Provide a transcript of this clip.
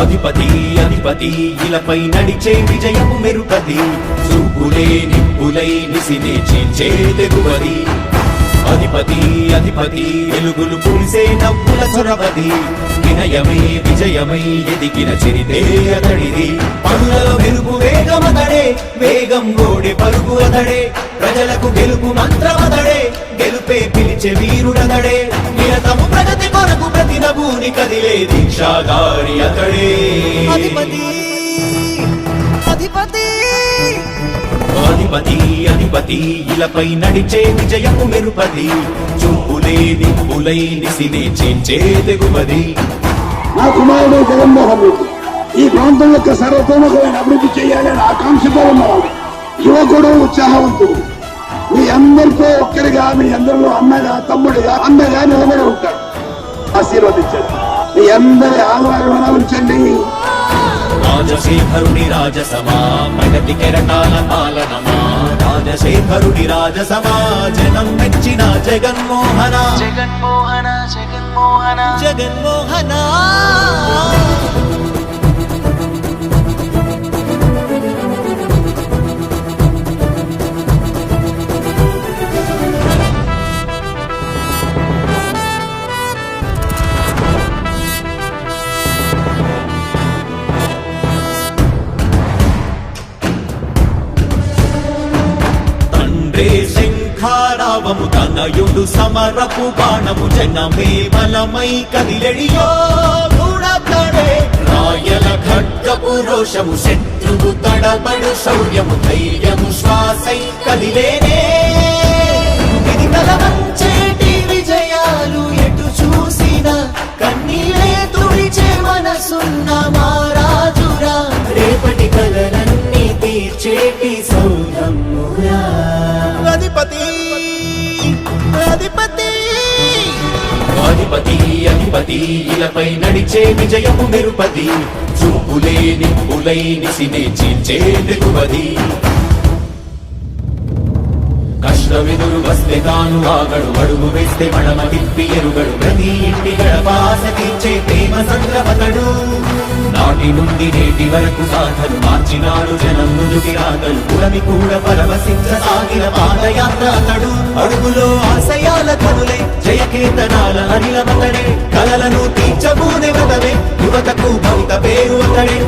అధిపతి అధిపతి ఇలపై నడిచే విజయము మెరుపది చూపులే నిప్పులై నిసినే చేంచే తెగువది అధిపతి అధిపతి వెలుగులు పులిసే నవ్వుల చొరవది వినయమై విజయమై ఎదిగిన చరితే అతడిది పనులలో వెలుగు వేగమతడే వేగం ఓడే పరుగు అతడే ప్రజలకు గెలుపు మంత్రమతడే గెలుపే పిలిచే వీరుడతడే నిరతము ప్రగతి కొరకు ప్రతి నభూని కదిలే దీక్షాగారి అతడే అధిపతి అధిపతి అధిపతి అధిపతి ఇలపై నడిచే విజయము మెరుపది చూపులే నిప్పులై నిసినే చేంచే తెగువది నా కుమారుడు జగన్మోహన్ రెడ్డి ఈ ప్రాంతం యొక్క సర్వతోముఖమైన అభివృద్ధి చేయాలని ఆకాంక్షతో ఉన్నవాడు యువకుడు ఉత్సాహవంతుడు మీ అందరితో ఒక్కరిగా మీ అందరిలో అన్నగా తమ్ముడిగా అన్నగా నిలబడి ఉంటాడు ఆశీర్వదించండి మీ అందరి ఆదరణ ఉంచండి రాజశేఖరుని రాజసమా ప్రగతి కెరటాల పాలనమా రాజశేఖరుని రాజసమా జనం మెచ్చిన జగన్మోహన జగన్మోహన జగన్మోహన జగన్మోహన శంఖారావము తనయుడు సమరపు బాణము జనమే బలమై కదిలెడియో గూఢాడే రాయల ఖడ్గపు రోషము శత్రువు తడబడు శౌర్యము ధైర్యము శ్వాసై కదిలేనే ఇది తలవంచేటి విజయాలు ఎటు చూసిన కన్నీలే తుడిచే మనసున్న మారాజురా రేపటి కలలన్నీ తీర్చేటి సౌధమురా అధిపతి అధిపతి అధిపతి అధిపతి ఇలపై నడిచే విజయము మెరుపది చూపులే నిప్పులై నిసినే చీల్చే తెగువది కష్టమెదురు వస్తే తాను ఆగడు అడుగు వేస్తే మడమ తిప్పి ఎరుగడు ప్రతి ఇంటి గడపాస తీర్చే ప్రేమ సంద్రవతడు నాటి నుండి నేటి వరకు గాథలు మార్చినాడు జనం ముందుకి రాగలు పురమి కూడా పరవశించసాగిన పాదయాత్ర అతడు అడుగులో ఆశయాల కనులే జయకేతనాల అనిలమతడే కలలను తీర్చబూనే వ్రతమే యువతకు భవిత పేరు అతడే